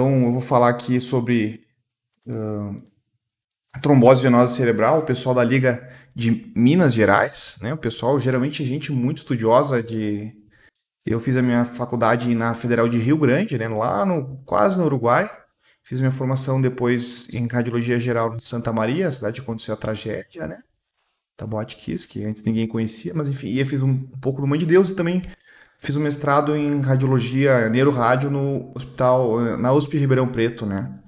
Então, eu vou falar aqui sobre trombose venosa cerebral, o pessoal da Liga de Minas Gerais, né? O pessoal geralmente é gente muito estudiosa de... Eu fiz a minha faculdade na Federal de Rio Grande, né? Lá quase no Uruguai. Fiz minha formação depois em Radiologia Geral em Santa Maria, a cidade que aconteceu a tragédia, né? Taboate Kiss, que antes ninguém conhecia, mas enfim, e eu fiz um pouco no Mãe de Deus e também fiz um mestrado em radiologia, neurorádio no hospital, na USP Ribeirão Preto, né?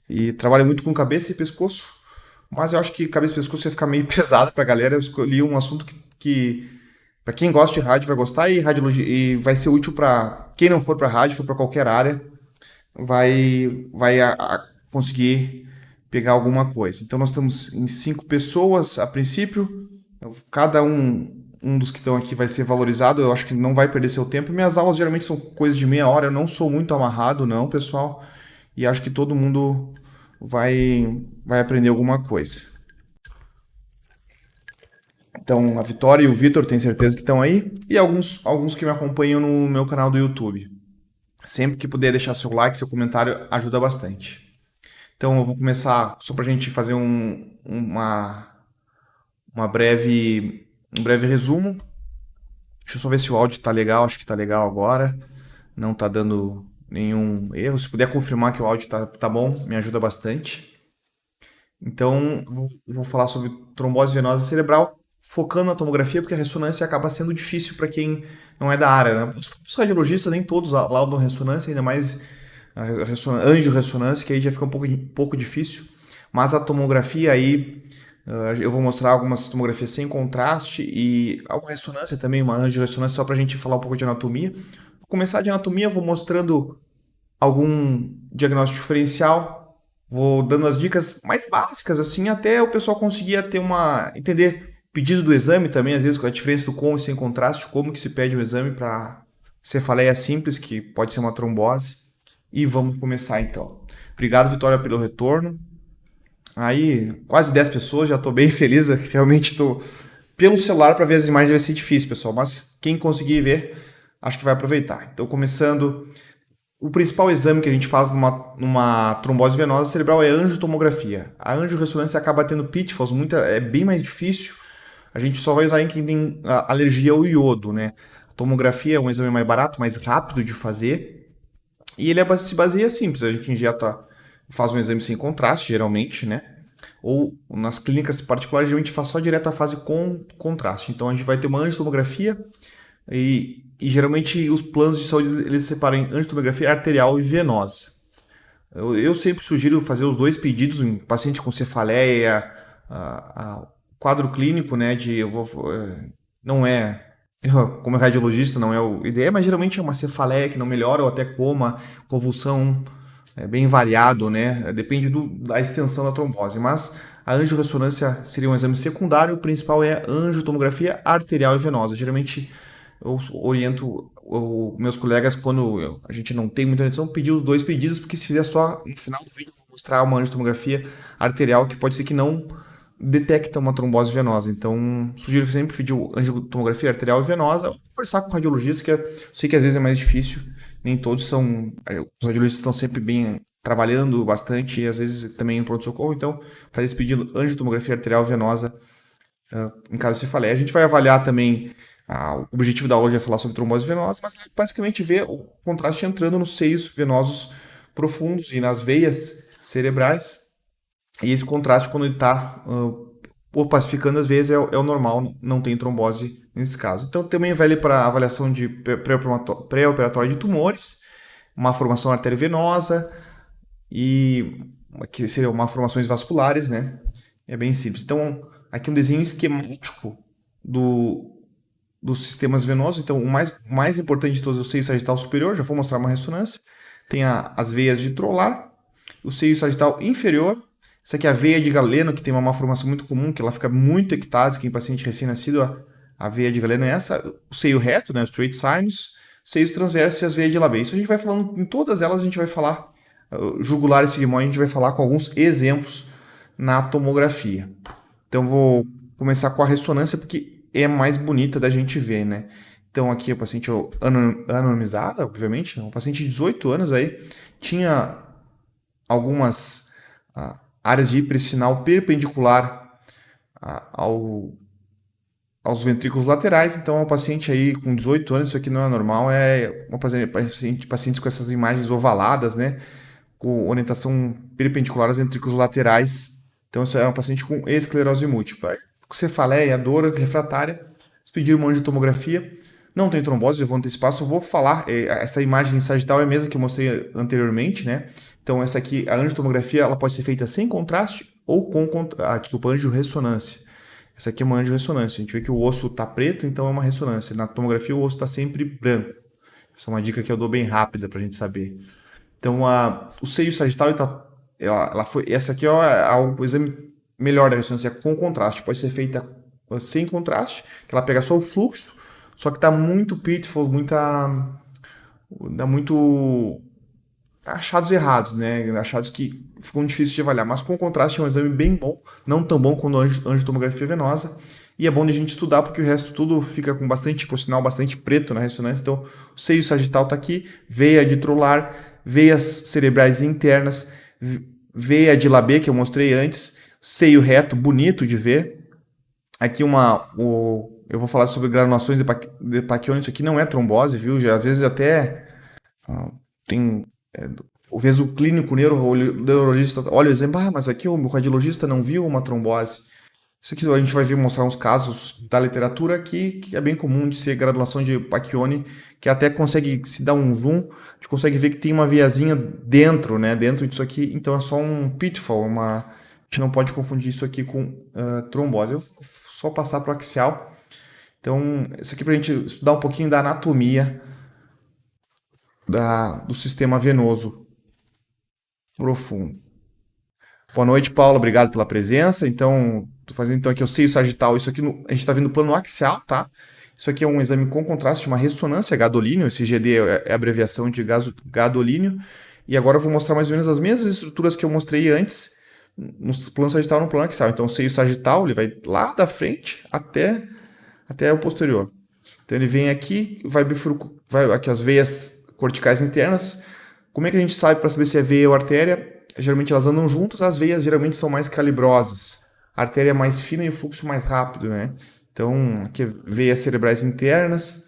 E trabalho muito com cabeça e pescoço, mas eu acho que cabeça e pescoço ia ficar meio pesado pra galera. Eu escolhi um assunto que para quem gosta de rádio vai gostar e radiologia e vai ser útil para quem não for para rádio, for para qualquer área, vai conseguir pegar alguma coisa. Então nós estamos em 5 pessoas a princípio. Cada um dos que estão aqui vai ser valorizado. Eu acho que não vai perder seu tempo. Minhas aulas geralmente são coisas de meia hora. Eu não sou muito amarrado, não, pessoal. E acho que todo mundo vai aprender alguma coisa. Então, a Vitória e o Vitor, tenho certeza que estão aí. E alguns que me acompanham no meu canal do YouTube. Sempre que puder deixar seu like, seu comentário, ajuda bastante. Então, eu vou começar só para a gente fazer um breve resumo. Deixa eu só ver se o áudio tá legal, acho que tá legal agora. Não tá dando nenhum erro. Se puder confirmar que o áudio tá bom, me ajuda bastante. Então, vou falar sobre trombose venosa cerebral, focando na tomografia, porque a ressonância acaba sendo difícil para quem não é da área, né? Os radiologistas nem todos laudam ressonância, ainda mais angiorressonância, que aí já fica um pouco difícil. Mas a tomografia aí, eu vou mostrar algumas tomografias sem contraste e alguma ressonância também, uma angiorressonância, só para a gente falar um pouco de anatomia. Vou começar de anatomia, vou mostrando algum diagnóstico diferencial, vou dando as dicas mais básicas, assim, até o pessoal conseguir entender pedido do exame também, às vezes com a diferença do com e sem contraste, como que se pede o exame para cefaleia simples, que pode ser uma trombose. E vamos começar então. Obrigado, Vitória, pelo retorno. Aí, quase 10 pessoas, já estou bem feliz, realmente estou... Pelo celular, para ver as imagens vai ser difícil, pessoal, mas quem conseguir ver, acho que vai aproveitar. Então, começando... O principal exame que a gente faz numa trombose venosa cerebral é a angiotomografia. A angiorressonância acaba tendo pitfalls, é bem mais difícil. A gente só vai usar em quem tem alergia ao iodo, né? A tomografia é um exame mais barato, mais rápido de fazer. E ele se baseia simples. A gente faz um exame sem contraste, geralmente, né? Ou nas clínicas particulares, geralmente faz só direto a fase com contraste. Então a gente vai ter uma angiotomografia e geralmente os planos de saúde eles separam em angiotomografia arterial e venosa. Eu sempre sugiro fazer os dois pedidos em paciente com cefaleia, quadro clínico, né? Não é como radiologista não é o ideia, mas geralmente é uma cefaleia que não melhora ou até coma, convulsão, bem variado, né? Depende da extensão da trombose. Mas a angiorressonância seria um exame secundário, o principal é a angiotomografia arterial e venosa. Geralmente eu oriento meus colegas, quando a gente não tem muita noção, pedir os dois pedidos, porque se fizer só no final do vídeo, eu vou mostrar uma angiotomografia arterial que pode ser que não detecta uma trombose venosa. Então, sugiro sempre pedir angiotomografia arterial e venosa, ou conversar com o radiologista, que eu sei que às vezes é mais difícil, nem todos são... Os radiologistas estão sempre bem trabalhando bastante, e às vezes também em pronto-socorro, então fazer esse pedido angiotomografia arterial venosa em caso de cefaleia. A gente vai avaliar também o objetivo da aula já é falar sobre trombose venosa, mas basicamente ver o contraste entrando nos seios venosos profundos e nas veias cerebrais. E esse contraste, quando ele está opacificando as veias, é o normal, não tem trombose nesse caso. Então, também vai para avaliação de pré-operatório de tumores, uma formação arteriovenosa e que seriam malformações vasculares, né? É bem simples. Então, aqui um desenho esquemático dos sistemas venosos. Então, o mais importante de todos é o seio sagital superior, já vou mostrar uma ressonância. Tem as veias de Trolar, o seio sagital inferior. Essa aqui é a veia de Galeno, que tem uma malformação muito comum, que ela fica muito ectásica em paciente recém-nascido. A veia de Galeno é essa. O seio reto, né, o straight sinus, seios transversos e as veias de Labé. Isso a gente vai falando, em todas elas a gente vai falar, jugular e sigmoide, a gente vai falar com alguns exemplos na tomografia. Então, vou começar com a ressonância, porque é mais bonita da gente ver, né? Então, aqui o paciente anonimizada, obviamente, um paciente de 18 anos aí, tinha algumas áreas de hipersinal perpendicular ao aos ventrículos laterais. Então, é um paciente aí com 18 anos, isso aqui não é normal, é uma pacientes com essas imagens ovaladas, né? Com orientação perpendicular aos ventrículos laterais. Então, isso é um paciente com esclerose múltipla. Com cefaleia, dor refratária, eles pediram uma angiotomografia, não tem trombose, eu vou antecipar, só vou falar, essa imagem sagital é a mesma que eu mostrei anteriormente, né? Então, essa aqui, a angiotomografia, ela pode ser feita sem contraste ou com, desculpa, angiorressonância. Essa aqui é uma angiorressonância. A gente vê que o osso está preto, então é uma ressonância. Na tomografia, o osso está sempre branco. Essa é uma dica que eu dou bem rápida para a gente saber. Então, o seio sagital, ela foi, essa aqui é o exame melhor da ressonância com contraste. Pode ser feita sem contraste, que ela pega só o fluxo, só que está muito pitfall, dá muito achados errados, né? Achados que ficam difíceis de avaliar. Mas com contraste é um exame bem bom, não tão bom quanto a angiotomografia venosa. E é bom de a gente estudar porque o resto tudo fica com bastante, por sinal, bastante preto na ressonância. Então, o seio sagital está aqui, veia ditrolar, veias cerebrais internas, veia de Labé, que eu mostrei antes, seio reto, bonito de ver. Aqui eu vou falar sobre granulações de Pacchioni, isso aqui não é trombose, viu? Já, às vezes até tem às vezes o clínico neurologista olha o exemplo, mas aqui o radiologista não viu uma trombose. Isso aqui a gente vai mostrar uns casos da literatura aqui, que é bem comum de ser granulação de Pacchioni, que até consegue se dar um zoom, a gente consegue ver que tem uma veiazinha dentro, né, dentro disso aqui, então é só um pitfall, a gente não pode confundir isso aqui com trombose. Eu vou só passar para o axial. Então, isso aqui para a gente estudar um pouquinho da anatomia do sistema venoso profundo. Boa noite, Paulo. Obrigado pela presença. Então, estou fazendo então aqui o seio sagital. Isso aqui a gente está vendo o plano axial, tá? Isso aqui é um exame com contraste, uma ressonância gadolíneo. Esse GD é a abreviação de gadolíneo. E agora eu vou mostrar mais ou menos as mesmas estruturas que eu mostrei antes no plano sagital e no plano axial. Então, o seio sagital ele vai lá da frente até o posterior. Então, ele vem aqui, vai aqui as veias corticais internas. Como é que a gente sabe para saber se é veia ou artéria? Geralmente elas andam juntas, as veias geralmente são mais calibrosas. A artéria é mais fina e o fluxo mais rápido, né? Então, aqui veias cerebrais internas,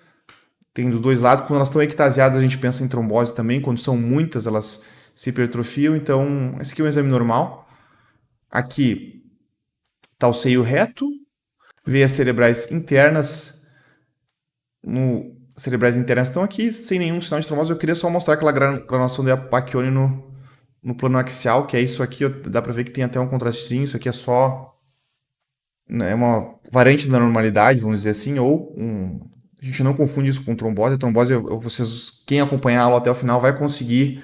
tem dos dois lados. Quando elas estão ectasiadas, a gente pensa em trombose também. Quando são muitas, elas se hipertrofiam. Então, esse aqui é um exame normal. Aqui está o seio reto, veias cerebrais internas cerebrais internas estão aqui, sem nenhum sinal de trombose. Eu queria só mostrar aquela granulação de Pacchioni no plano axial, que é isso aqui, dá para ver que tem até um contrastezinho, isso aqui é só é uma variante da normalidade, vamos dizer assim, a gente não confunde isso com trombose. A trombose, quem acompanhar a aula até o final vai conseguir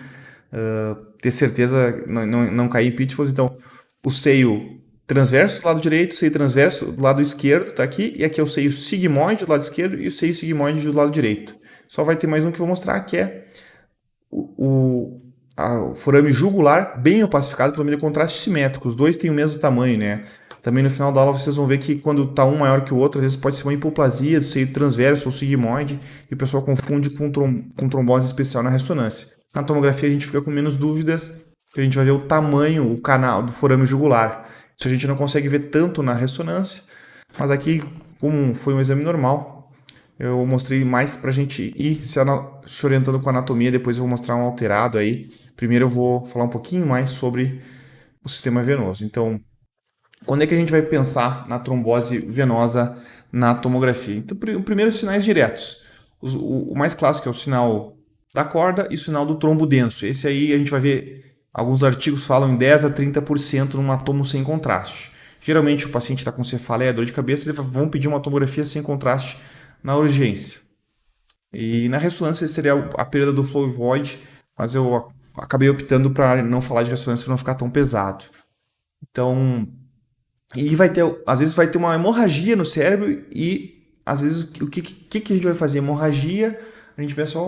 ter certeza, não cair em pitfalls. Então, o seio transverso do lado direito, o seio transverso do lado esquerdo, tá aqui, e aqui é o seio sigmoide do lado esquerdo e o seio sigmoide do lado direito. Só vai ter mais um que eu vou mostrar, que é o forame jugular bem opacificado pelo meio de contraste simétrico. Os dois têm o mesmo tamanho, né? Também no final da aula vocês vão ver que quando está um maior que o outro, às vezes pode ser uma hipoplasia do seio transverso ou sigmoide, e o pessoal confunde com trombose especial na ressonância. Na tomografia a gente fica com menos dúvidas, porque a gente vai ver o tamanho, o canal do forame jugular. Isso a gente não consegue ver tanto na ressonância, mas aqui, como foi um exame normal, eu mostrei mais para a gente ir se orientando com a anatomia. Depois eu vou mostrar um alterado aí. Primeiro eu vou falar um pouquinho mais sobre o sistema venoso. Então, quando é que a gente vai pensar na trombose venosa na tomografia? Então, primeiro, sinais diretos. O mais clássico é o sinal da corda e o sinal do trombo denso. Esse aí a gente vai ver, alguns artigos falam em 10 a 30% num tomo sem contraste. Geralmente o paciente está com cefaleia, dor de cabeça, eles vão pedir uma tomografia sem contraste na urgência. E na ressonância seria a perda do flow void, mas eu acabei optando para não falar de ressonância para não ficar tão pesado. Então, às vezes vai ter uma hemorragia no cérebro e às vezes o que a gente vai fazer? Hemorragia, a gente pensa,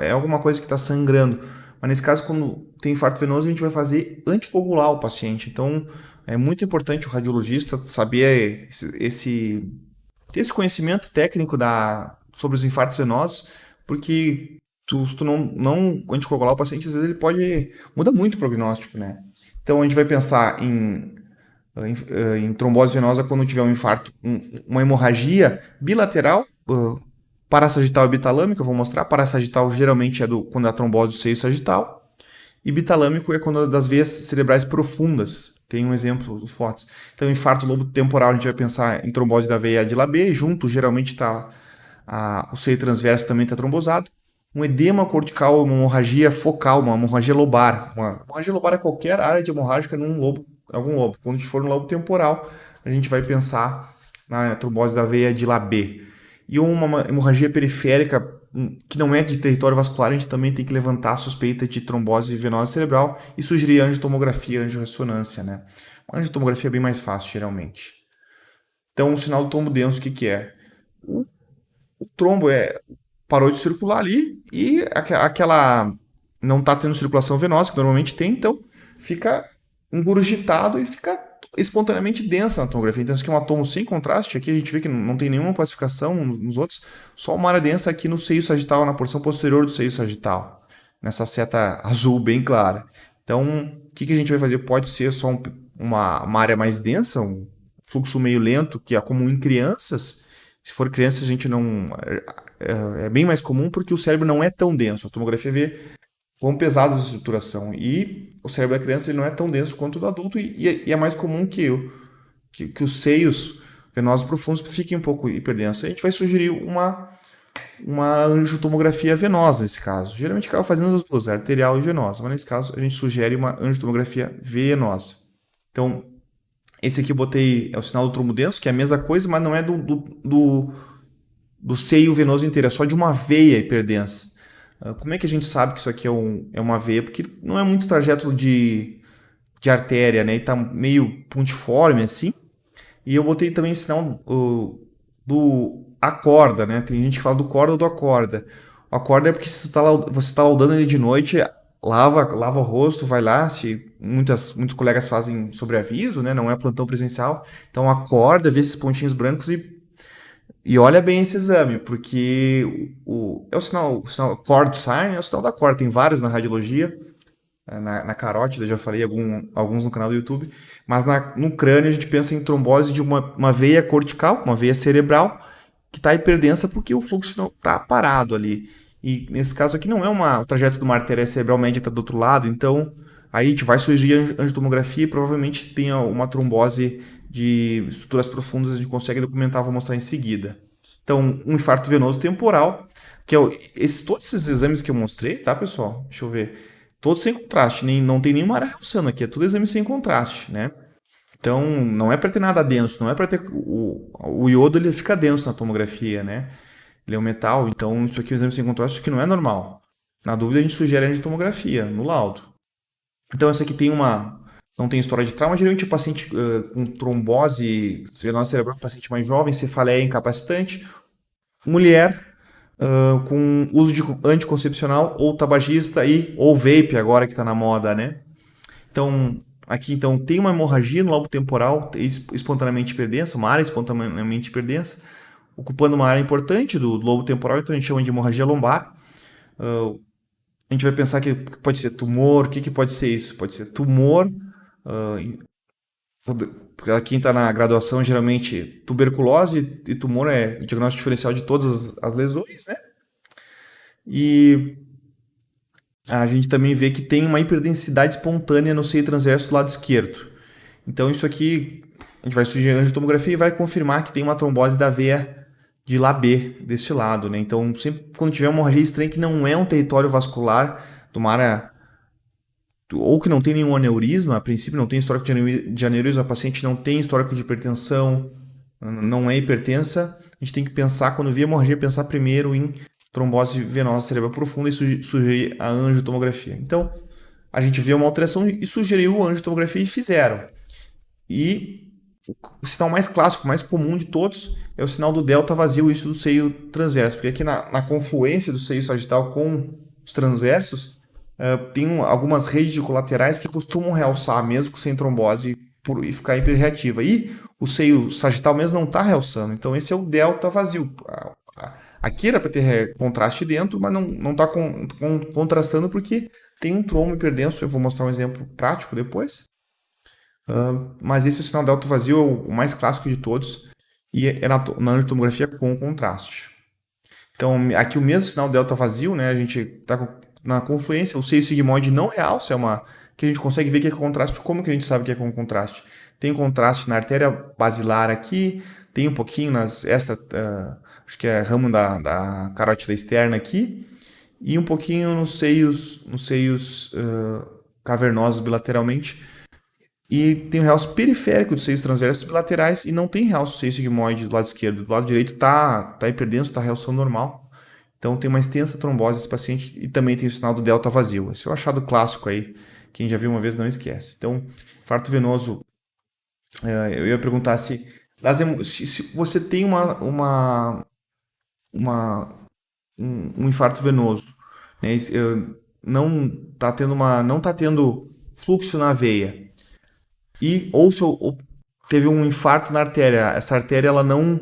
é alguma coisa que está sangrando. Mas nesse caso, quando tem infarto venoso, a gente vai fazer anticoagular o paciente. Então, é muito importante o radiologista saber ter esse conhecimento técnico sobre os infartos venosos, porque se tu não anticoagular o paciente, às vezes ele pode... Muda muito o prognóstico, né? Então a gente vai pensar em trombose venosa quando tiver um infarto, uma hemorragia bilateral, parasagital e bitalâmica, eu vou mostrar. Parasagital geralmente é quando é a trombose do seio sagital, e bitalâmico é quando é das veias cerebrais profundas. Tem um exemplo dos fotos. Então, infarto lobo temporal, a gente vai pensar em trombose da veia de B, junto geralmente está o seio transverso também está trombosado. Um edema cortical, uma hemorragia focal, uma hemorragia lobar. Uma hemorragia lobar é qualquer área de hemorrágica num lobo, algum lobo. Quando a gente for no lobo temporal, a gente vai pensar na trombose da veia de B. E uma hemorragia periférica que não é de território vascular, a gente também tem que levantar a suspeita de trombose venosa cerebral e sugerir angiotomografia, angiorressonância, né? A angiotomografia é bem mais fácil, geralmente. Então, o sinal do trombo denso, o que é? O trombo parou de circular ali e aquela não está tendo circulação venosa, que normalmente tem, então fica engurgitado e fica espontaneamente densa na tomografia. Então, isso aqui é um tomo sem contraste. Aqui a gente vê que não tem nenhuma pacificação nos outros, só uma área densa aqui no seio sagital, na porção posterior do seio sagital, nessa seta azul bem clara. Então, o que a gente vai fazer? Pode ser só uma área mais densa, um fluxo meio lento, que é comum em crianças. Se for criança, a gente não. É bem mais comum porque o cérebro não é tão denso. A tomografia vê quão pesada a estruturação. E o cérebro da criança ele não é tão denso quanto o do adulto. E é mais comum que os seios venosos profundos fiquem um pouco hiperdensos. A gente vai sugerir uma angiotomografia venosa nesse caso. Geralmente acaba fazendo as duas, arterial e venosa. Mas nesse caso a gente sugere uma angiotomografia venosa. Então, esse aqui eu botei, é o sinal do trombo denso, que é a mesma coisa, mas não é do seio venoso inteiro, é só de uma veia hiperdensa. Como é que a gente sabe que isso aqui é uma veia? Porque não é muito trajeto de artéria, né? E tá meio pontiforme assim. E eu botei também o sinal do acorda, né? Tem gente que fala do corda ou do acorda. O acorda é porque se você tá laudando ele de noite, lava o rosto, vai lá, se muitos colegas fazem sobre aviso, né? Não é plantão presencial. Então acorda, vê esses pontinhos brancos e olha bem esse exame, porque é o sinal cord sign, é o sinal da corda. Tem vários na radiologia, na carótida, já falei alguns no canal do YouTube, mas no crânio a gente pensa em trombose de uma veia cortical, uma veia cerebral, que está hiperdensa porque o fluxo não está parado ali. E nesse caso aqui não é o trajeto de uma artéria cerebral média que está do outro lado, então aí a gente vai sugerir angiotomografia e provavelmente tenha uma trombose de estruturas profundas, a gente consegue documentar, vou mostrar em seguida. Então, um infarto venoso temporal, que é todos esses exames que eu mostrei, tá, pessoal? Deixa eu ver. Todos sem contraste, não tem nenhuma área realçando aqui, é tudo exame sem contraste, né? Então, não é para ter nada denso, não é para ter... O iodo, ele fica denso na tomografia, né? Ele é um metal, então isso aqui é um exame sem contraste, isso aqui não é normal. Na dúvida, a gente sugere a angiotomografia, no laudo. Então, essa aqui não tem história de trauma, geralmente o paciente com trombose venosa cerebral, paciente mais jovem, cefaleia incapacitante, mulher com uso de anticoncepcional ou tabagista ou vape agora que está na moda, né? Então, aqui tem uma hemorragia no lobo temporal espontaneamente hiperdensa, uma área espontaneamente hiperdensa, ocupando uma área importante do lobo temporal, então a gente chama de hemorragia lombar. A gente vai pensar que pode ser tumor, o que pode ser isso? Pode ser tumor, para quem está na graduação, geralmente tuberculose e tumor é o diagnóstico diferencial de todas as lesões, né? E a gente também vê que tem uma hiperdensidade espontânea no seio transverso do lado esquerdo. Então isso aqui, a gente vai sugerir a angiotomografia e vai confirmar que tem uma trombose da veia de B deste lado, né? Então sempre quando tiver uma hemorragia estranha que não é um território vascular, de uma área ou que não tem nenhum aneurisma, a princípio não tem histórico de aneurisma, a paciente não tem histórico de hipertensão, não é hipertensa, a gente tem que pensar, quando vir hemorragia, pensar primeiro em trombose venosa cerebral profunda e sugerir a angiotomografia. Então, a gente vê uma alteração e sugeriu a angiotomografia e fizeram. E o sinal mais clássico, mais comum de todos, é o sinal do delta vazio, isso do seio transverso, porque aqui na confluência do seio sagital com os transversos, tem algumas redes colaterais que costumam realçar, mesmo sem trombose, e ficar hiperreativa. E o seio sagital mesmo não está realçando. Então, esse é o delta vazio. Aqui era para ter contraste dentro, mas não está contrastando porque tem um trombo hiperdenso. Eu vou mostrar um exemplo prático depois. Mas esse sinal delta vazio é o mais clássico de todos e é na anatomografia com contraste. Então, aqui o mesmo sinal delta vazio, né? A gente está na confluência, o seio sigmoide não realça, é uma que a gente consegue ver que é com contraste. Como que a gente sabe que é com contraste? Tem contraste na artéria basilar aqui, tem um pouquinho acho que é ramo da carótida externa aqui, e um pouquinho nos seios cavernosos bilateralmente. E tem o realce periférico dos seios transversos bilaterais e não tem realce do seio sigmoide do lado esquerdo. Do lado direito tá hiperdenso, tá realção normal. Então tem uma extensa trombose esse paciente e também tem o sinal do delta vazio. Esse é o achado clássico aí. Quem já viu uma vez não esquece. Então, infarto venoso, eu ia perguntar se você tem um infarto venoso, né, não tá tendo fluxo na veia ou se ou teve um infarto na artéria, essa artéria ela não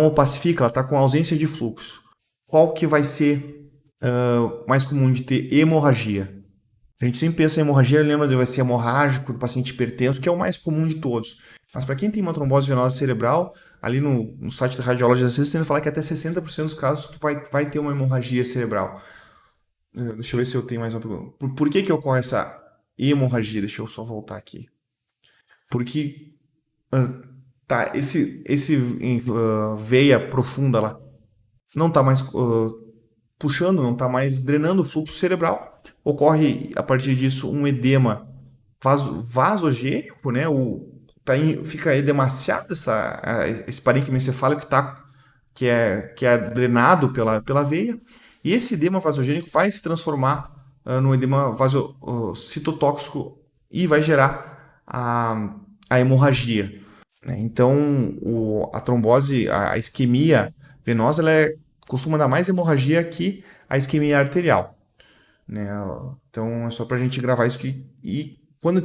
opacifica, ela está com ausência de fluxo. Qual que vai ser mais comum de ter hemorragia? A gente sempre pensa em hemorragia, lembra de vai ser hemorrágico, do paciente hipertenso, que é o mais comum de todos. Mas para quem tem uma trombose venosa cerebral, ali no site da Radiology Assistant, ele fala que até 60% dos casos tu vai ter uma hemorragia cerebral. Deixa eu ver se eu tenho mais uma pergunta. Por que ocorre essa hemorragia? Deixa eu só voltar aqui. Porque tá, esse veia profunda lá não está mais puxando, não está mais drenando o fluxo cerebral. Ocorre a partir disso um edema vasogênico, né? Fica edemaciado esse parênquima encefálico que é drenado pela veia. E esse edema vasogênico vai se transformar no edema citotóxico e vai gerar a hemorragia, né? Então, a trombose, a isquemia venosa, costuma dar mais hemorragia que a isquemia arterial, né? Então, é só para a gente gravar isso aqui. E quando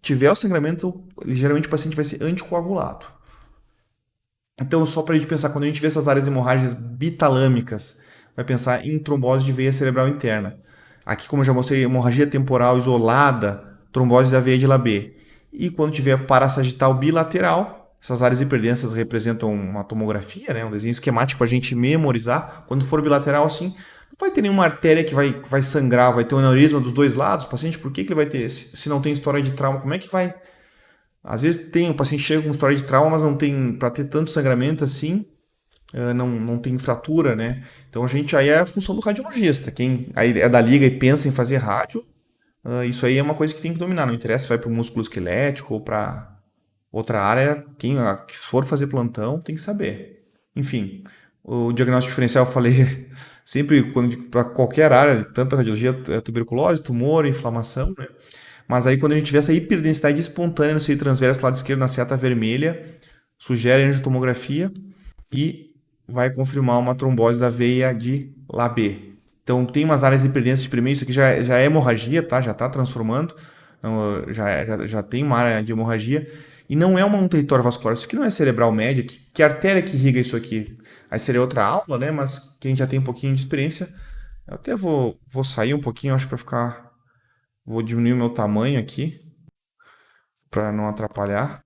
tiver o sangramento, geralmente o paciente vai ser anticoagulado. Então, só para a gente pensar, quando a gente vê essas áreas hemorrágicas bitalâmicas, vai pensar em trombose de veia cerebral interna. Aqui, como eu já mostrei, hemorragia temporal isolada, trombose da veia de Labbé. E quando tiver parasagital bilateral, essas áreas hiperdensas representam uma tomografia, né, um desenho esquemático para a gente memorizar. Quando for bilateral, assim, não vai ter nenhuma artéria que vai sangrar, vai ter um aneurisma dos dois lados. O paciente, por que ele vai ter? Se não tem história de trauma, como é que vai? Às vezes o paciente chega com história de trauma, mas não tem, para ter tanto sangramento assim, não tem fratura, né? Então a gente aí é a função do radiologista. Quem aí é da liga e pensa em fazer rádio, isso aí é uma coisa que tem que dominar. Não interessa se vai para o músculo esquelético ou para outra área, quem que for fazer plantão tem que saber. Enfim, o diagnóstico diferencial eu falei sempre para qualquer área, tanto a radiologia, tuberculose, tumor, inflamação, né? Mas aí quando a gente vê essa hiperdensidade espontânea no seio transverso lado esquerdo na seta vermelha, sugere angiotomografia e vai confirmar uma trombose da veia de Labbé. Então tem umas áreas hiperdensas de primeiro, isso aqui já é hemorragia, tá? Já está transformando, então, já tem uma área de hemorragia e não é um território vascular, isso aqui não é cerebral média, que artéria que irriga isso aqui? Aí seria outra aula, né? Mas quem já tem um pouquinho de experiência, eu até vou sair um pouquinho, acho, para ficar. Vou diminuir o meu tamanho aqui para não atrapalhar.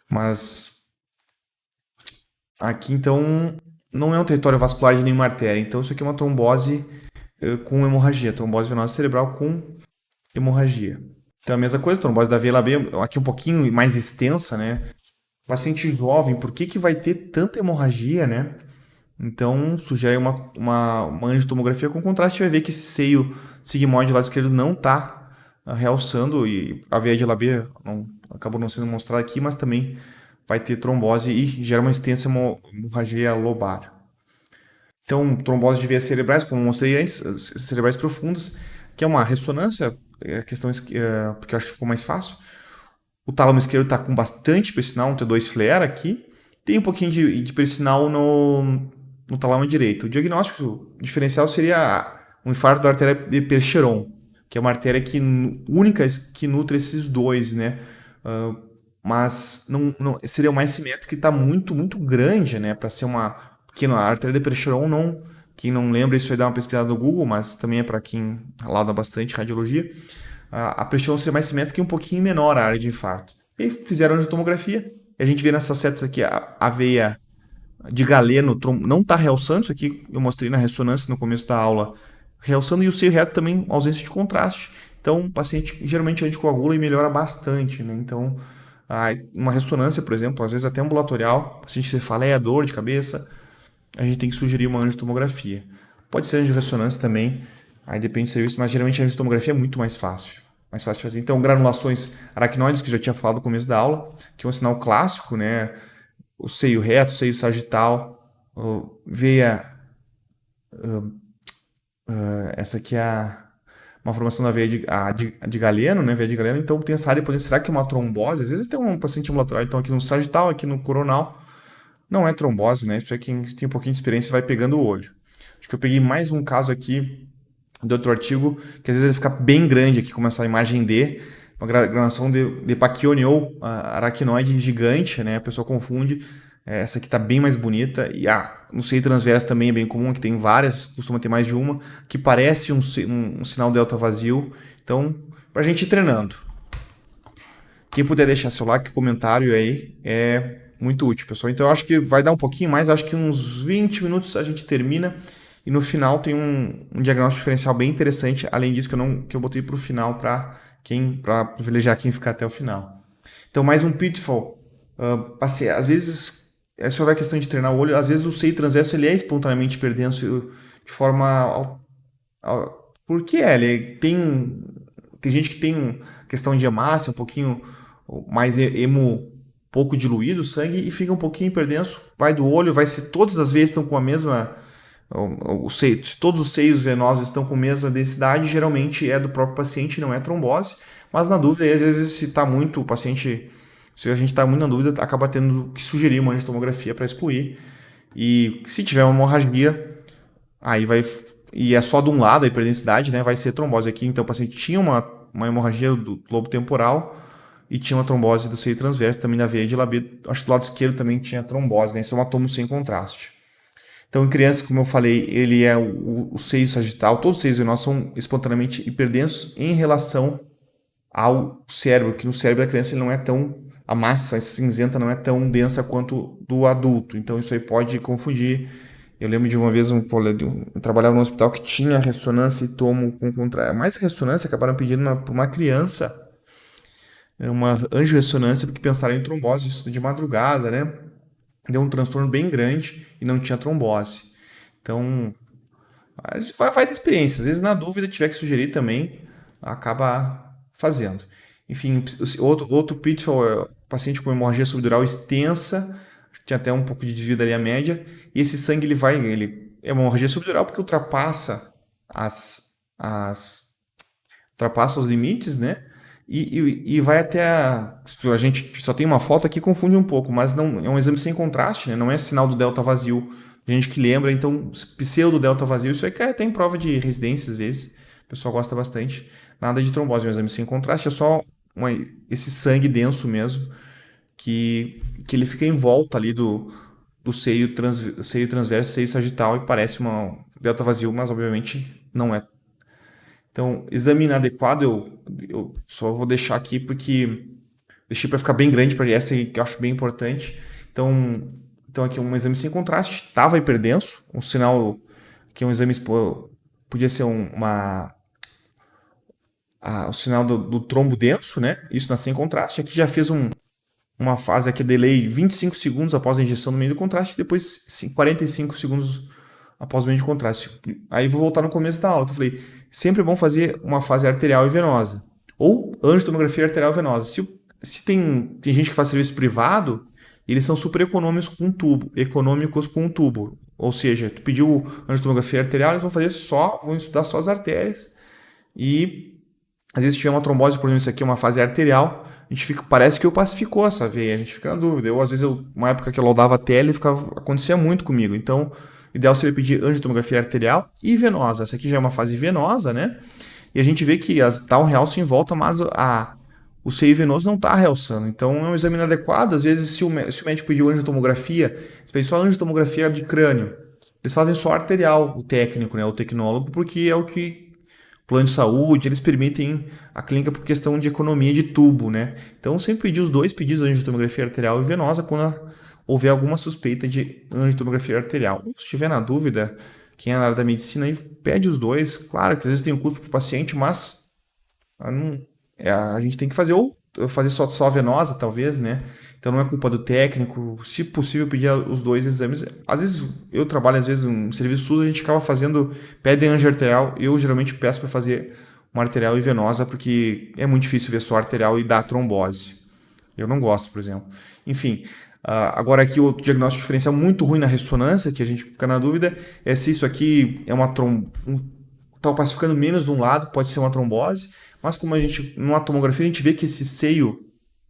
Mas aqui então não é um território vascular de nenhuma artéria. Então isso aqui é uma trombose com hemorragia, trombose venosa cerebral com hemorragia. Então a mesma coisa, trombose da veia Labbé, aqui um pouquinho mais extensa, né? Paciente jovem, por que vai ter tanta hemorragia, né? Então sugere uma angiotomografia com contraste, vai ver que esse seio sigmoide do lado esquerdo não está realçando e a veia de Labbé acabou não sendo mostrada aqui, mas também vai ter trombose e gera uma extensa hemorragia lobar. Então, trombose de veias cerebrais, como eu mostrei antes, cerebrais profundas, que é uma ressonância, porque eu acho que ficou mais fácil. O tálamo esquerdo está com bastante perisinal, um T2 flare aqui. Tem um pouquinho de perisinal no tálamo direito. O diagnóstico diferencial seria um infarto da artéria de Percheron, que é uma artéria única que nutre esses dois, né? Mas não seria uma simétrica que está muito, muito grande, né? Para ser que a artéria de Percheron não, quem não lembra, isso aí dá uma pesquisada no Google, mas também é para quem lauda bastante radiologia. A Percheron seria mais simétrica e um pouquinho menor a área de infarto. E aí fizeram angiotomografia, e a gente vê nessas setas aqui a veia de Galeno não está realçando, isso aqui eu mostrei na ressonância no começo da aula, realçando, e o seio reto também, ausência de contraste. Então, o paciente geralmente anticoagula e melhora bastante, né? Então, uma ressonância, por exemplo, às vezes até ambulatorial, o paciente cefaleia, dor de cabeça, a gente tem que sugerir uma angiotomografia. Pode ser angiorressonância também, aí depende do serviço, mas geralmente a angiotomografia é muito mais fácil. Mais fácil de fazer. Então, granulações aracnoides, que eu já tinha falado no começo da aula, que é um sinal clássico, né? O seio reto, o seio sagital, veia. Essa aqui é uma formação da veia de Galeno, né? Veia de Galeno. Então, tem essa área, será que é uma trombose? Às vezes tem um paciente ambulatorial, então aqui no sagital, aqui no coronal, não é trombose, né? Isso é quem tem um pouquinho de experiência vai pegando o olho. Acho que eu peguei mais um caso aqui de outro artigo, que às vezes ele fica bem grande aqui, como essa imagem D, uma granulação de Pacchione ou aracnoide gigante, né? A pessoa confunde. Essa aqui está bem mais bonita. E no seio transverso também é bem comum, que tem várias, costuma ter mais de uma, que parece um sinal delta vazio. Então, para a gente ir treinando. Quem puder deixar seu like, comentário aí, é muito útil, pessoal. Então, eu acho que vai dar um pouquinho mais, acho que uns 20 minutos a gente termina. E no final tem um diagnóstico diferencial bem interessante, além disso que eu botei para o final para privilegiar quem ficar até o final. Então, mais um pitfall. Às vezes, essa é a questão de treinar o olho, às vezes o seio transverso ele é espontaneamente hiperdenso de forma... Por que é? Ele tem gente que tem questão de hemácia, um pouquinho mais pouco diluído o sangue e fica um pouquinho hiperdenso, vai do olho, vai ser todas as vezes estão com a mesma... se todos os seios venosos estão com a mesma densidade, geralmente é do próprio paciente, não é trombose. Mas na dúvida, às vezes, se está muito o paciente, se a gente está muito na dúvida, acaba tendo que sugerir uma angiotomografia para excluir. E se tiver uma hemorragia, aí vai, e é só de um lado a hiperdensidade, né, vai ser trombose aqui. Então o paciente tinha uma hemorragia do lobo temporal e tinha uma trombose do seio transverso, também na veia de Labbé. Acho que do lado esquerdo também tinha trombose, né, isso é um atomo sem contraste. Então, em criança, como eu falei, ele é o seio sagital, todos os seios venosos são espontaneamente hiperdensos em relação ao cérebro, que no cérebro da criança ele não é tão, a massa cinzenta não é tão densa quanto do adulto, então isso aí pode confundir. Eu lembro de uma vez eu trabalhava num hospital que tinha ressonância e tomo com mais ressonância, acabaram pedindo para uma criança uma angiorressonância porque pensaram em trombose, isso de madrugada, né? Deu um transtorno bem grande e não tinha trombose. Então, vai de experiência. Às vezes, na dúvida, tiver que sugerir também, acaba fazendo. Enfim, outro pitfall é o paciente com hemorragia subdural extensa, tinha até um pouco de desvio da linha média, e esse sangue ele é uma hemorragia subdural porque ultrapassa ultrapassa os limites, né? E vai até a gente só tem uma foto aqui, confunde um pouco, mas não é um exame sem contraste, né? Não é sinal do delta vazio. A gente que lembra, então, pseudo delta vazio, isso aí cai até em prova de residência às vezes. O pessoal gosta bastante. Nada de trombose, é um exame sem contraste, é só esse sangue denso mesmo, que ele fica em volta ali do seio transverso, seio sagital, e parece uma delta vazio, mas obviamente não é. Então, exame inadequado eu só vou deixar aqui porque deixei para ficar bem grande para essa que eu acho bem importante. Então aqui um exame sem contraste, estava hiperdenso, um sinal que um exame podia ser o sinal do trombo denso, né? Isso na sem contraste. Aqui já fez uma fase aqui, delay 25 segundos após a injeção no meio do contraste, depois 45 segundos após o meio de contraste. Aí vou voltar no começo da aula, que eu falei, sempre é bom fazer uma fase arterial e venosa, ou angiotomografia arterial e venosa. Se tem gente que faz serviço privado, eles são super econômicos com um tubo. Ou seja, tu pediu angiotomografia arterial, eles vão estudar só as artérias, e às vezes se tiver uma trombose, por exemplo, isso aqui é uma fase arterial, parece que eu pacificou essa veia, a gente fica na dúvida. Às vezes, uma época que eu laudava a tele, acontecia muito comigo. Então, o ideal seria pedir angiotomografia arterial e venosa. Essa aqui já é uma fase venosa, né? E a gente vê que dá um realce em volta, mas o seio venoso não está realçando. Então é um exame inadequado. Às vezes, se o médico pediu angiotomografia, se pedir só angiotomografia de crânio, eles fazem só arterial, o técnico, né, o tecnólogo, porque é o que plano de saúde, eles permitem a clínica por questão de economia de tubo, né? Então sempre pedir os dois pedidos de angiotomografia arterial e venosa quando houver alguma suspeita de angiotomografia arterial. Se estiver na dúvida, quem é na área da medicina aí pede os dois. Claro que às vezes tem um custo para o paciente, mas a gente tem que fazer ou fazer só a venosa, talvez, né? Então não é culpa do técnico. Se possível, pedir os dois exames. Às vezes eu trabalho, às vezes no serviço SUS, a gente acaba fazendo, pede angio arterial. Eu geralmente peço para fazer uma arterial e venosa, porque é muito difícil ver só arterial e dar trombose. Eu não gosto, por exemplo. Enfim, agora aqui o diagnóstico diferencial muito ruim na ressonância, que a gente fica na dúvida, é se isso aqui é uma está opacificando menos de um lado, pode ser uma trombose, mas como a gente, numa tomografia, a gente vê que esse seio,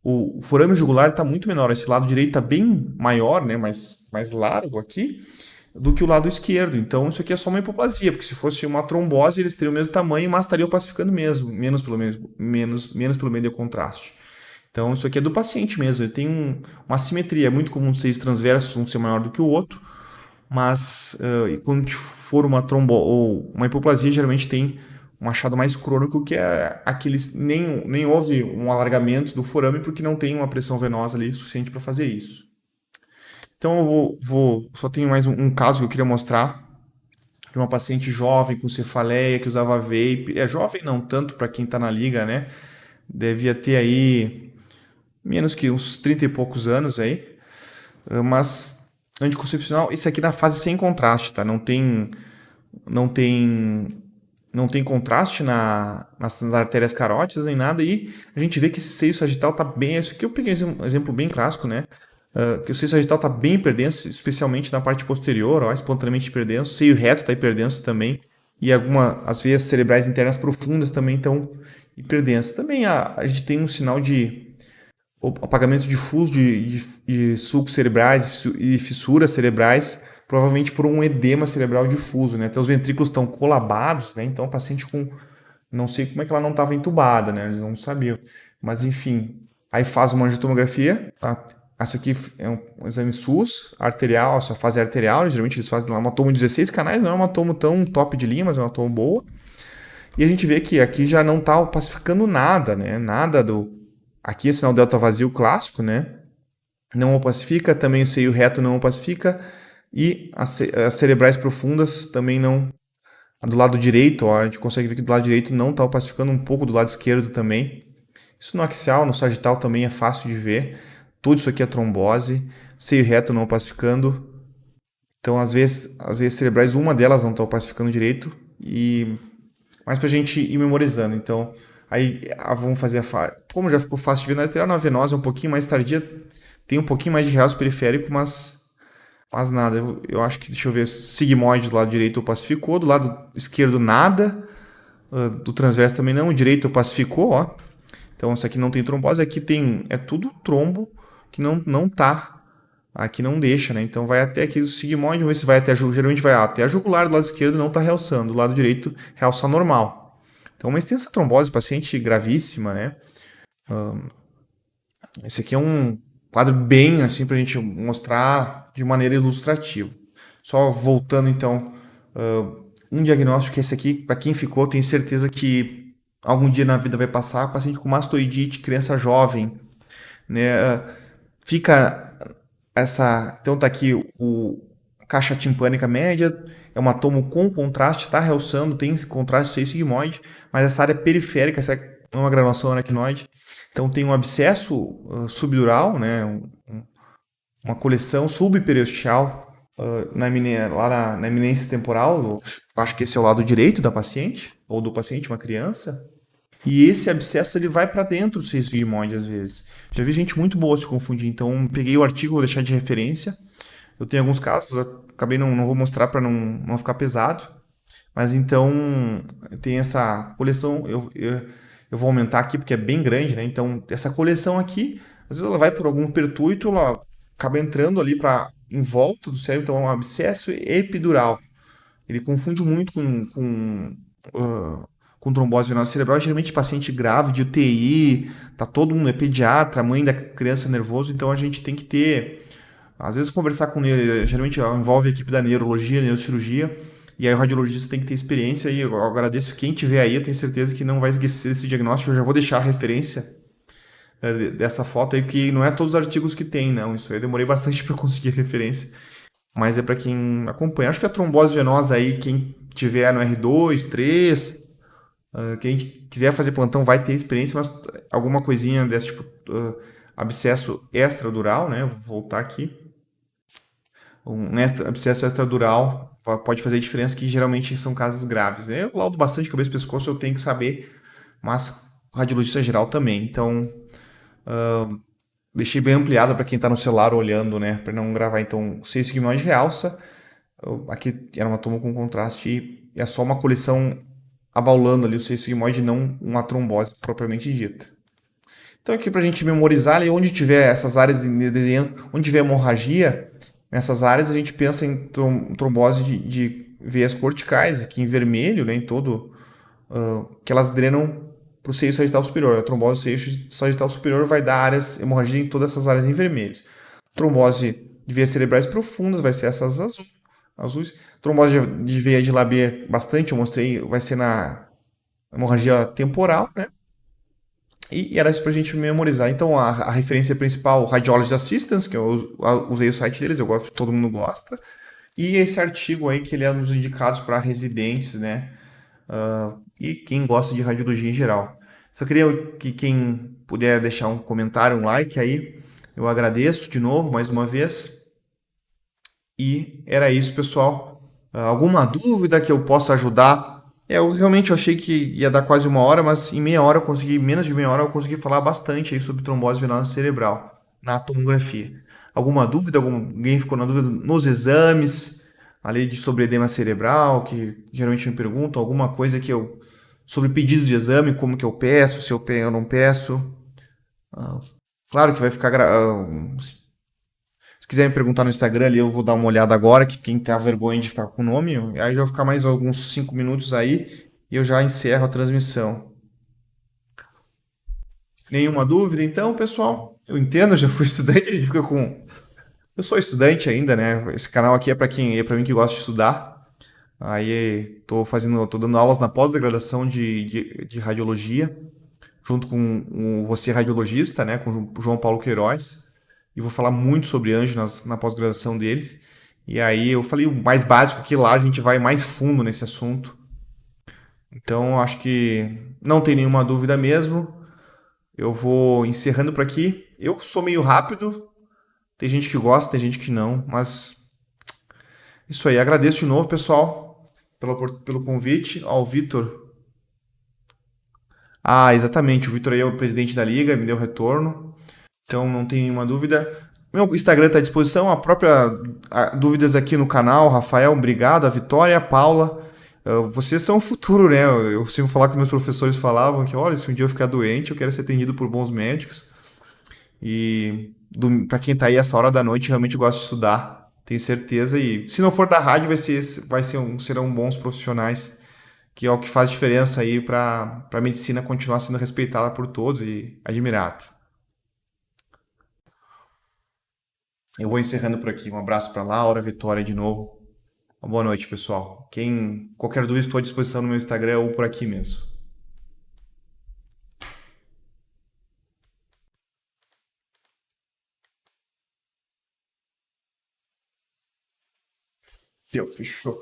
o forame jugular está muito menor, esse lado direito está bem maior, né, mais largo aqui, do que o lado esquerdo. Então isso aqui é só uma hipoplasia, porque se fosse uma trombose, eles teriam o mesmo tamanho, mas estariam opacificando mesmo, menos pelo meio de contraste. Então isso aqui é do paciente mesmo, ele tem uma assimetria, é muito comum seios transversos um ser maior do que o outro, mas quando for uma ou uma hipoplasia, geralmente tem um achado mais crônico, que é aqueles nem houve um alargamento do forame porque não tem uma pressão venosa ali suficiente para fazer isso. Então eu só tenho mais um caso que eu queria mostrar de uma paciente jovem com cefaleia que usava vape. É jovem não tanto para quem está na liga, né? Devia ter aí menos que uns 30 e poucos anos aí, mas anticoncepcional, isso aqui na fase sem contraste, tá? Não tem, não tem contraste nas artérias carótidas nem nada, e a gente vê que esse seio sagital tá bem. Isso aqui eu peguei um exemplo bem clássico, né? Que o seio sagital tá bem hiperdenso, especialmente na parte posterior, ó, espontaneamente hiperdenso. O seio reto tá hiperdenso também, e as veias cerebrais internas profundas também estão hipertensas. Também a gente tem um sinal de apagamento difuso de sulcos cerebrais e fissuras cerebrais, provavelmente por um edema cerebral difuso, né? Então os ventrículos estão colabados, né? Então o paciente com, não sei como é que ela não estava entubada, né? Eles não sabiam, mas enfim, aí faz uma angiotomografia, tá? Essa aqui é um exame SUS, arterial, só fase arterial, geralmente eles fazem lá uma tomo de 16 canais, não é uma tomo tão top de linha, mas é uma tomo boa. E a gente vê que aqui já não está opacificando nada, né? Nada do. Aqui é sinal delta vazio clássico, né? Não opacifica, também o seio reto não opacifica, e as cerebrais profundas também não. Do lado direito, ó, a gente consegue ver que do lado direito não está opacificando, um pouco do lado esquerdo também. Isso no axial, no sagital também é fácil de ver. Tudo isso aqui é trombose, seio reto não opacificando. Então, às vezes cerebrais, uma delas não está opacificando direito, mas para a gente ir memorizando. Então, aí vamos fazer como já ficou fácil de ver na arterial, na venosa é um pouquinho mais tardia, tem um pouquinho mais de realce periférico, mas nada. Eu acho que, deixa eu ver, sigmoide do lado direito opacificou, do lado esquerdo nada, do transverso também não, o direito opacificou, ó. Então isso aqui não tem trombose, aqui é tudo trombo que não tá. Aqui não deixa, né? Então vai até aqui o sigmoide, vamos ver se vai até geralmente vai até a jugular do lado esquerdo, não tá realçando, do lado direito realça normal. Então uma extensa trombose, paciente gravíssima, né? Esse aqui é um quadro bem assim pra gente mostrar de maneira ilustrativa. Só voltando então, um diagnóstico que esse aqui, para quem ficou, tenho certeza que algum dia na vida vai passar, paciente com mastoidite, criança jovem, né? Fica então tá aqui o caixa timpânica média, é uma tomo com contraste, está realçando, tem esse contraste 6 sigmoide, mas essa área periférica, essa é uma granulação aracnoide, então tem um abscesso subdural, né, uma coleção subperiosteal lá na eminência temporal, acho que esse é o lado direito da paciente, ou do paciente, uma criança, e esse abscesso ele vai para dentro do seio sigmoide às vezes. Já vi gente muito boa se confundir, então peguei o artigo, vou deixar de referência. Eu tenho alguns casos, acabei não vou mostrar para não ficar pesado, mas então tem essa coleção, eu vou aumentar aqui porque é bem grande, né? Então essa coleção aqui, às vezes ela vai por algum pertúito, ela acaba entrando ali em volta do cérebro, então é um abscesso epidural. Ele confunde muito com trombose venosa cerebral, geralmente paciente grave de UTI, tá todo mundo, é pediatra, a mãe da criança é nervoso, então a gente tem que ter, às vezes conversar com ele, geralmente envolve a equipe da neurologia, neurocirurgia, e aí o radiologista tem que ter experiência e eu agradeço quem tiver aí, eu tenho certeza que não vai esquecer esse diagnóstico, eu já vou deixar a referência dessa foto aí, que não é todos os artigos que tem, não, isso aí eu demorei bastante para conseguir a referência, mas é para quem acompanha. Acho que a trombose venosa aí, quem tiver no R2, 3, quem quiser fazer plantão vai ter experiência, mas alguma coisinha desse tipo, abscesso extradural, né? Vou voltar aqui. Abscesso extradural pode fazer diferença, que geralmente são casos graves. Eu laudo bastante cabeça e pescoço, eu tenho que saber, mas o radiologista geral também. Então, deixei bem ampliado para quem está no celular olhando, né? Para não gravar. Então, 6 sigmoide realça. Aqui era uma toma com contraste e é só uma coleção abaulando ali o seio sigmoide, não uma trombose propriamente dita. Então aqui para a gente memorizar ali, onde tiver essas áreas desenhando, onde tiver hemorragia, nessas áreas a gente pensa em trombose de veias corticais, aqui em vermelho, né, em todo, que elas drenam para o seio sagital superior. A trombose do seio sagital superior vai dar áreas, hemorragia em todas essas áreas em vermelho. Trombose de veias cerebrais profundas vai ser essas azuis. Trombose de veia de Labbé, bastante, eu mostrei, vai ser na hemorragia temporal, né? E era isso pra gente memorizar. Então, a referência principal, Radiology Assistance, que eu usei o site deles, eu gosto, todo mundo gosta. E esse artigo aí, que ele é um dos indicados para residentes, né? E quem gosta de radiologia em geral. Só queria que quem puder deixar um comentário, um like aí, eu agradeço de novo, mais uma vez. E era isso, pessoal. Alguma dúvida que eu possa ajudar? Eu realmente achei que ia dar quase uma hora, mas em meia hora eu consegui, menos de meia hora eu consegui falar bastante aí sobre trombose venosa cerebral na tomografia. Alguma dúvida? Alguém ficou na dúvida nos exames, ali de sobre edema cerebral, que geralmente me perguntam, alguma coisa que eu sobre pedidos de exame, como que eu peço, se eu não peço. Claro que vai ficar se quiser me perguntar no Instagram ali, eu vou dar uma olhada agora, que quem tem a vergonha de ficar com o nome, aí já vai ficar mais alguns 5 minutos aí e eu já encerro a transmissão. Nenhuma dúvida, então, pessoal? Eu entendo, eu já fui estudante, a gente fica com. Eu sou estudante ainda, né? Esse canal aqui é para quem, é para mim que gosta de estudar. Aí tô dando aulas na pós-graduação de radiologia, junto com o Você Radiologista, né? Com o João Paulo Queiroz. E vou falar muito sobre anjo na pós-graduação deles. E aí eu falei o mais básico, que lá a gente vai mais fundo nesse assunto. Então acho que não tem nenhuma dúvida mesmo. Eu vou encerrando por aqui. Eu sou meio rápido, tem gente que gosta, tem gente que não, mas isso aí. Agradeço de novo, pessoal, pelo convite. Ao Vitor. Ah, exatamente. O Vitor aí é o presidente da liga, me deu retorno. Então não tem nenhuma dúvida. Meu Instagram está à disposição, dúvidas aqui no canal. Rafael, obrigado. A Vitória, a Paula. Vocês são o futuro, né? Eu sempre falar que meus professores falavam que, olha, se um dia eu ficar doente, eu quero ser atendido por bons médicos. E para quem tá aí essa hora da noite, realmente gosta de estudar, tenho certeza. E se não for da rádio, serão bons profissionais, que é o que faz diferença aí para a medicina continuar sendo respeitada por todos e admirada. Eu vou encerrando por aqui. Um abraço para Laura, Vitória de novo. Uma boa noite, pessoal. Qualquer dúvida, estou à disposição no meu Instagram ou por aqui mesmo. Fechou.